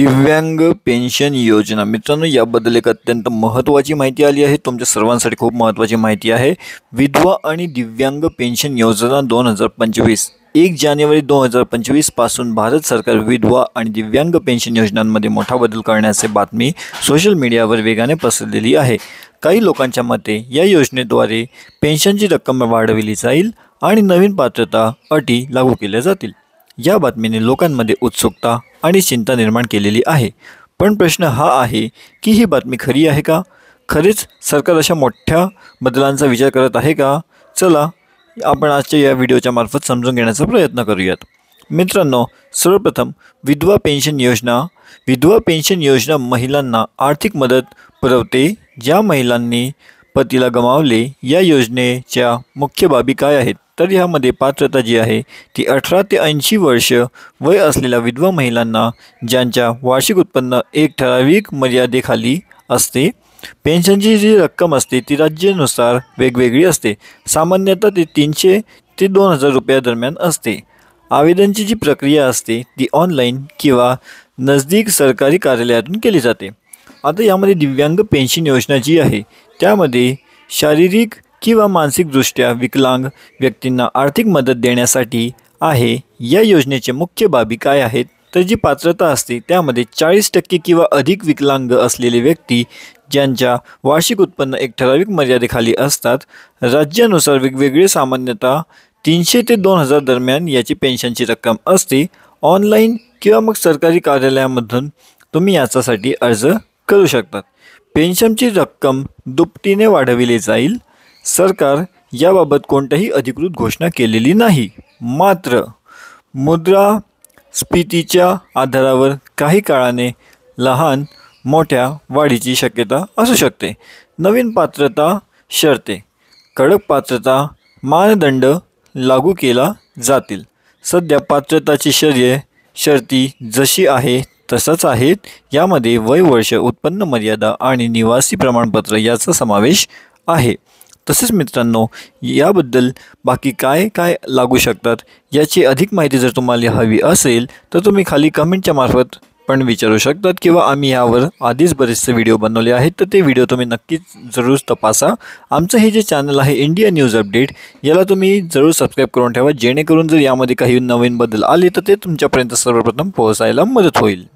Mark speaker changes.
Speaker 1: दिव्यांग पेन्शन योजना मित्रांनो, याबद्दल एक अत्यंत महत्त्वाची माहिती आली आहे. तुमच्या सर्वांसाठी खूप महत्त्वाची माहिती आहे. विधवा आणि दिव्यांग पेन्शन योजना 2025 1 जानेवारी 2025 पासून भारत सरकार विधवा आणि दिव्यांग पेन्शन योजनांमध्ये मोठा बदल करण्याची बातमी सोशल मीडियावर वेगाने पसरलेली आहे. काही लोकांच्या मते या योजनेद्वारे पेन्शनची रक्कम वाढवली जाईल आणि नवीन पात्रता अटी लागू केल्या जातील. या बातमीने लोकांमध्ये उत्सुकता आणि चिंता निर्माण केलेली आहे. पण प्रश्न हा आहे की ही बातमी खरी आहे का? खरेच सरकार अशा मोठ्या बदलांचा विचार करत आहे का? चला आपण आजच्या या व्हिडिओच्या मार्फत समजून घेण्याचा प्रयत्न करूयात. मित्रांनो, सर्वप्रथम विधवा पेन्शन योजना महिलांना आर्थिक मदत पुरवते. ज्या महिलांनी पतीला गमावले, या योजनेच्या मुख्य बाबी काय आहेत? तर यामध्ये पात्रता जी आहे ती 18 ते 80 वर्ष वय असलेल्या विधवा महिलांना, ज्यांच्या वार्षिक उत्पन्न एक ठराविक मर्यादेखाली असते. पेन्शनची जी रक्कम असते ती राज्यानुसार वेगवेगळी असते. सामान्यतः ती 300 ते 2000 रुपयादरम्यान असते. आवेदनाची जी प्रक्रिया असते ती ऑनलाईन किंवा नजदीक सरकारी कार्यालयातून केली जाते. आता यामध्ये दिव्यांग पेन्शन योजना जी आहे त्यामध्ये शारीरिक किंवा मानसिकदृष्ट्या विकलांग व्यक्तींना आर्थिक मदत देण्यासाठी आहे. या योजनेचे मुख्य बाबी काय आहेत? तर जी पात्रता असते त्यामध्ये 40% किंवा अधिक विकलांग असलेले व्यक्ती, ज्यांच्या वार्षिक उत्पन्न एक ठराविक मर्यादेखाली असतात. राज्यानुसार वेगवेगळे, सामान्यतः 300 ते 2000 दरम्यान याची पेन्शनची रक्कम असते. ऑनलाईन किंवा मग सरकारी कार्यालयामधून तुम्ही याच्यासाठी अर्ज करू शकतात. पेन्शनची रक्कम दुपटीने वाढविली जाईल. सरकार याबाबत कोणत्याही अधिकृत घोषणा केलेली नाही. मात्र मुद्रास्फीतीच्या आधारावर काही काळाने लहान मोठ्या वाढीची शक्यता असू शकते. नवीन पात्रता शर्ते, कडक पात्रता मानदंड लागू केला जातील. सध्या पात्रताची शर्ती जशी आहे तसंच आहेत. यामध्ये वय, वर्ष, उत्पन्न मर्यादा आणि निवासी प्रमाणपत्र याचा समावेश आहे. तसेच मित्रांनो, याबद्दल बाकी काय काय लागू शकतात याची अधिक माहिती जर तुम्हाला हवी असेल तर तुम्ही खाली कमेंटच्या मार्फत पण विचारू शकतात, किंवा आम्ही यावर आधीच बरेचसे व्हिडिओ बनवले आहेत, तर ते व्हिडिओ तुम्ही नक्कीच जरूर तपासा. आमचं हे जे चॅनल आहे इंडिया न्यूज अपडेट, याला तुम्ही जरूर सबस्क्राईब करून ठेवा, जेणेकरून जर यामध्ये काही नवीन बदल आले तर ते तुमच्यापर्यंत सर्वप्रथम पोहोचायला मदत होईल.